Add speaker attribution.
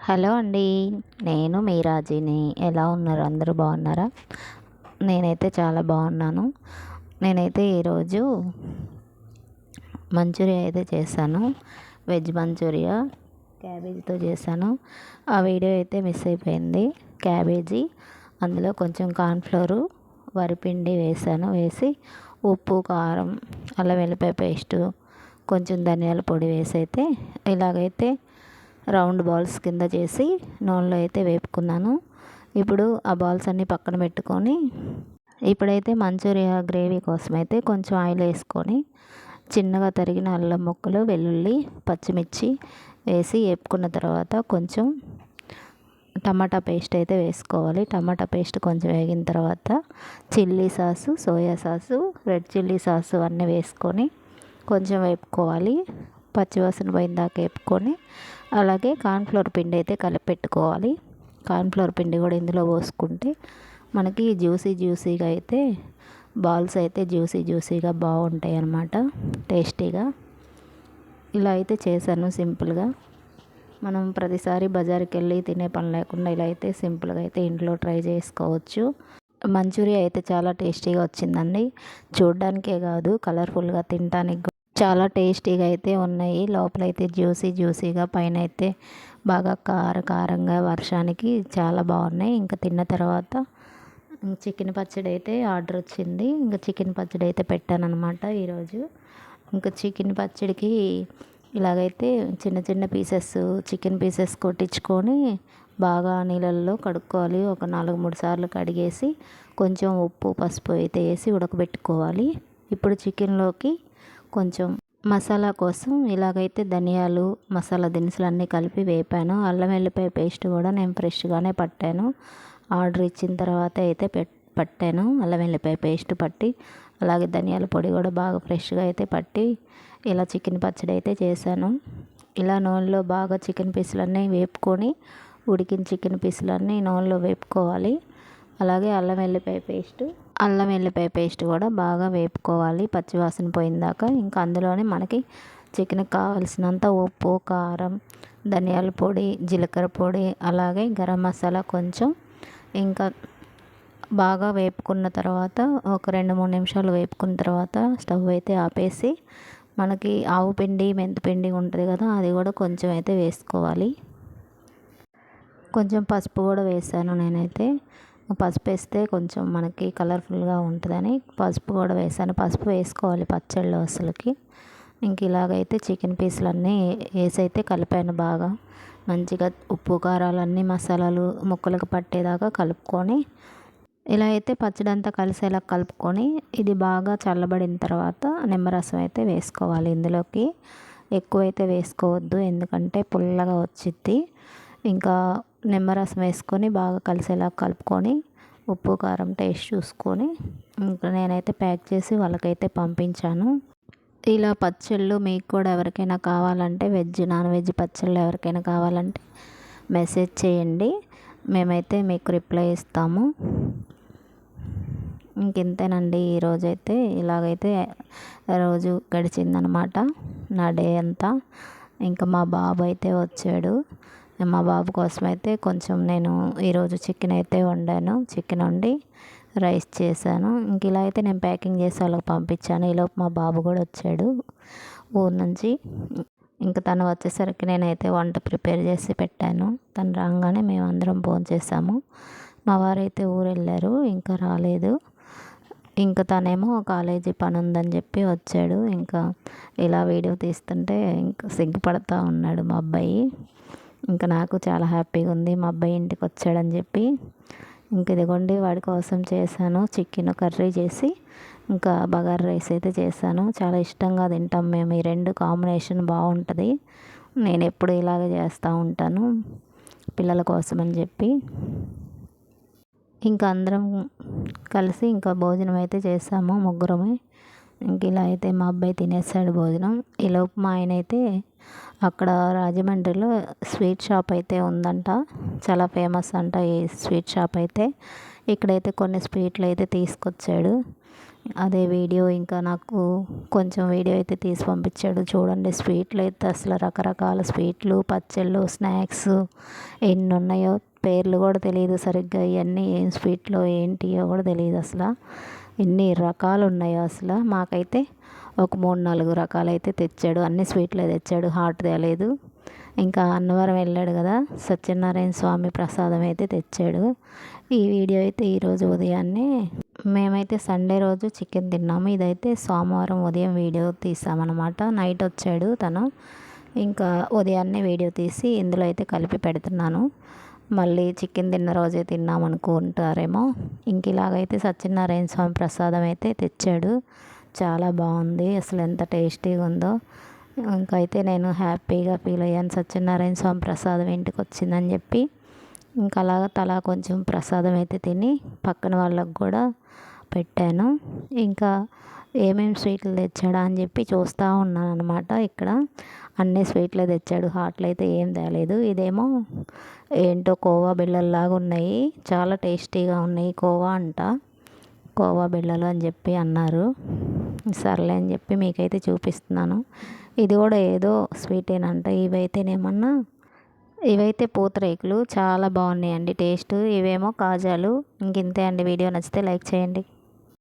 Speaker 1: Hello అండి. నేను మీ రాజీని. ఎలా ఉన్నారు? అందరూ బాగున్నారా? నేనైతే చాలా బాగున్నాను. నేనైతే ఈరోజు మంచూరియా అయితే చేశాను. వెజ్ మంచూరియా క్యాబేజీతో చేశాను. ఆ వీడియో అయితే మిస్ అయిపోయింది. క్యాబేజీ, అందులో కొంచెం కార్న్ఫ్లోరు, వరిపిండి వేసి ఉప్పు, కారం, అల్లం వెల్లిపాయ పేస్టు, కొంచెం ధనియాల పొడి వేసి అయితే ఇలాగైతే రౌండ్ బాల్స్ కింద చేసి నూనెలో అయితే వేపుకున్నాను. ఇప్పుడు ఆ బాల్స్ అన్నీ పక్కన పెట్టుకొని ఇప్పుడైతే మంచూరియా గ్రేవీ కోసం అయితే కొంచెం ఆయిల్ వేసుకొని చిన్నగా తరిగిన అల్లం ముక్కలు, వెల్లుల్లి, పచ్చిమిర్చి వేసి వేపుకున్న తర్వాత కొంచెం టమాటా పేస్ట్ అయితే వేసుకోవాలి. టమాటా పేస్ట్ కొంచెం వేగిన తర్వాత chilli sauce, soya sauce, red chilli sauce అన్నీ వేసుకొని కొంచెం వేపుకోవాలి. పచ్చివాసన పోయిందాక వేపుకొని అలాగే కార్న్ఫ్లోర్ పిండి అయితే కలిపి పెట్టుకోవాలి. కార్న్ఫ్లోర్ పిండి కూడా ఇందులో పోసుకుంటే మనకి జ్యూసీగా అయితే బాల్స్ అయితే జ్యూసీగా బాగుంటాయి అన్నమాట, టేస్టీగా. ఇలా అయితే చేశాను సింపుల్గా. మనం ప్రతిసారి బజార్కి వెళ్ళి తినే పని లేకుండా ఇలా అయితే సింపుల్గా అయితే ఇంట్లో ట్రై చేసుకోవచ్చు. మంచూరియా అయితే చాలా టేస్టీగా వచ్చిందండి. చూడడానికే కాదు, కలర్ఫుల్గా తినడానికి చాలా టేస్టీగా అయితే ఉన్నాయి. లోపలైతే జ్యూసీగా, పైన అయితే బాగా కారంగా, వర్షానికి చాలా బాగున్నాయి. ఇంకా తిన్న తర్వాత చికెన్ పచ్చడి అయితే ఆర్డర్ వచ్చింది. ఇంకా చికెన్ పచ్చడి అయితే పెట్టాను అనమాట ఈరోజు. ఇంకా చికెన్ పచ్చడికి ఇలాగైతే చిన్న పీసెస్ చికెన్ పీసెస్ కొట్టించుకొని బాగా నీళ్ళల్లో కడుక్కోవాలి. ఒక 4-3 సార్లు కడిగేసి కొంచెం ఉప్పు, పసుపు అయితే వేసి ఉడకబెట్టుకోవాలి. ఇప్పుడు చికెన్లోకి కొంచెం మసాలా కోసం ఇలాగైతే ధనియాలు, మసాలా దినుసులు అన్నీ కలిపి వేపాను. అల్లం వెల్లిపాయ పేస్ట్ కూడా నేను ఫ్రెష్గానే పట్టాను. ఆర్డర్ ఇచ్చిన తర్వాత అయితే పట్టాను అల్లం వెల్లిపాయ పేస్ట్ పట్టి. అలాగే ధనియాల పొడి కూడా బాగా ఫ్రెష్గా అయితే పట్టి ఇలా చికెన్ పచ్చడి అయితే చేశాను. ఇలా నూనెలో బాగా చికెన్ పీసులన్నీ వేపుకొని ఉడికిన చికెన్ పీసులన్నీ నూనెలో వేపుకోవాలి. అలాగే అల్లం వెల్లిపాయ పేస్ట్ కూడా బాగా వేపుకోవాలి పచ్చివాసన పోయిందాక. ఇంకా అందులోనే మనకి చికెన్కి కావాల్సినంత ఉప్పు, కారం, ధనియాల పొడి, జీలకర్ర పొడి, అలాగే గరం మసాలా కొంచెం ఇంకా బాగా వేపుకున్న తర్వాత ఒక 2-3 నిమిషాలు వేపుకున్న తర్వాత స్టవ్ అయితే ఆపేసి మనకి ఆవు పిండి, మెంతిపిండి ఉంటుంది కదా, అది కూడా కొంచెం అయితే వేసుకోవాలి. కొంచెం పసుపు కూడా వేసాను నేనైతే. పసుపు వేస్తే కొంచెం మనకి కలర్ఫుల్గా ఉంటుందని పసుపు కూడా వేసాను. పసుపు వేసుకోవాలి పచ్చళ్ళు అసలుకి. ఇంక ఇలాగైతే చికెన్ పీసులన్నీ వేసి అయితే కలిపాను బాగా మంచిగా. ఉప్పు, కారాలన్నీ మసాలాలు ముక్కలకు పట్టేదాకా కలుపుకొని ఇలా అయితే పచ్చడి అంతా కలిసేలా కలుపుకొని ఇది బాగా చల్లబడిన తర్వాత నిమ్మరసం అయితే వేసుకోవాలి. ఇందులోకి ఎక్కువైతే వేసుకోవద్దు, ఎందుకంటే పుల్లగా వచ్చిద్ది. ఇంకా నిమ్మరసం వేసుకొని బాగా కలిసేలా కలుపుకొని ఉప్పు, కారం టేస్ట్ చూసుకొని ఇంకా నేనైతే ప్యాక్ చేసి వాళ్ళకైతే పంపించాను. ఇలా పచ్చళ్ళు మీకు కూడా ఎవరికైనా కావాలంటే నాన్ వెజ్ పచ్చళ్ళు ఎవరికైనా కావాలంటే మెసేజ్ చేయండి, మేమైతే మీకు రిప్లై ఇస్తాము. ఇంకెంతేనండి. ఈరోజైతే ఇలాగైతే రోజు గడిచిందనమాట నా డే అంతా. ఇంకా మా బాబు అయితే వచ్చాడు. మా బాబు కోసం అయితే కొంచెం నేను ఈరోజు చికెన్ అయితే వండాను. చికెన్ వండి రైస్ చేశాను. ఇంక ఇలా అయితే నేను ప్యాకింగ్ చేసి వాళ్ళకి పంపించాను. ఈలోపు మా బాబు కూడా వచ్చాడు ఊరు నుంచి. ఇంకా తను వచ్చేసరికి నేనైతే వంట ప్రిపేర్ చేసి పెట్టాను. తను రాగానే మేము అందరం భోంచేసాము. మా వారైతే ఊరు వెళ్ళారు, ఇంకా రాలేదు. ఇంకా తనేమో కాలేజీ పని ఉందని చెప్పి వచ్చాడు. ఇంకా ఇలా వీడియో తీస్తుంటే ఇంకా సిగ్గుపడతా ఉన్నాడు మా అబ్బాయి. ఇంకా నాకు చాలా హ్యాపీగా ఉంది మా అబ్బాయి ఇంటికి వచ్చాడని చెప్పి. ఇంక ఇదిగోండి వాడి కోసం చేశాను చికెన్ కర్రీ చేసి ఇంకా బగారా రైస్ అయితే చేశాను. చాలా ఇష్టంగా తింటాం మేము. ఈ రెండు కాంబినేషన్ బాగుంటుంది. నేను ఎప్పుడు ఇలాగే చేస్తూ ఉంటాను పిల్లల కోసం అని చెప్పి. ఇంకా అందరం కలిసి ఇంకా భోజనం అయితే చేసాము ముగ్గురమే. ఇంక ఇలా అయితే మా అబ్బాయి తినేసాడు భోజనం. ఈలోపు మా ఆయన అయితే అక్కడ రాజమండ్రిలో స్వీట్ షాప్ అయితే ఉందంట, చాలా ఫేమస్ అంట ఈ స్వీట్ షాప్ అయితే. ఇక్కడైతే కొన్ని స్వీట్లు అయితే తీసుకొచ్చాడు. అదే వీడియో ఇంకా నాకు కొంచెం వీడియో అయితే తీసి పంపించాడు. చూడండి స్వీట్లు అయితే అసలు రకరకాల స్వీట్లు, పచ్చళ్ళు, స్నాక్స్ ఎన్ని ఉన్నాయో పేర్లు కూడా తెలియదు సరిగ్గా. ఇవన్నీ ఏం స్వీట్లో ఏంటియో కూడా తెలియదు అసలు. ఎన్ని రకాలు ఉన్నాయో అసలు. మాకైతే ఒక 3-4 రకాలు అయితే తెచ్చాడు. అన్ని స్వీట్లే తెచ్చాడు, హాట్ తేలేదు. ఇంకా అన్నవరం వెళ్ళాడు కదా, సత్యనారాయణ స్వామి ప్రసాదం అయితే తెచ్చాడు. ఈ వీడియో అయితే ఈరోజు ఉదయాన్నే మేమైతే సండే రోజు చికెన్ తిన్నాము. ఇదైతే సోమవారం ఉదయం వీడియో తీసామన్నమాట. నైట్ వచ్చాడు తను, ఇంకా ఉదయాన్నే వీడియో తీసి ఇందులో అయితే కలిపి పెడుతున్నాను. మళ్ళీ చికెన్ తిన్న రోజే తిన్నాం అనుకుంటారేమో. ఇంక ఇలాగైతే సత్యనారాయణ స్వామి ప్రసాదం అయితే తెచ్చాడు. చాలా బాగుంది, అసలు ఎంత టేస్టీగా ఉందో. ఇంకైతే నేను హ్యాపీగా ఫీల్ అయ్యాను, సత్యనారాయణ స్వామి ప్రసాదం ఇంటికి వచ్చిందని చెప్పి. ఇంకా అలాగా తలా కొంచెం ప్రసాదం అయితే తిని పక్కన వాళ్ళకు కూడా పెట్టాను. ఇంకా ఏమేమి స్వీట్లు తెచ్చాడా అని చెప్పి చూస్తూ ఉన్నాను అనమాట. ఇక్కడ అన్ని స్వీట్లే తెచ్చాడు, హాట్లు అయితే ఏం తేలేదు. ఇదేమో ఏంటో కోవా బిళ్ళల్లాగా ఉన్నాయి, చాలా టేస్టీగా ఉన్నాయి. కోవా అంట, కోవా బిళ్ళలు అని చెప్పి అన్నారు. సర్లే అని చెప్పి మీకైతే చూపిస్తున్నాను. ఇది కూడా ఏదో స్వీటేనంట. ఇవైతే పూతరేకులు చాలా బాగున్నాయండి టేస్ట్. ఇవేమో కాజాలు. ఇంతే అండి. వీడియో నచ్చితే లైక్ చేయండి.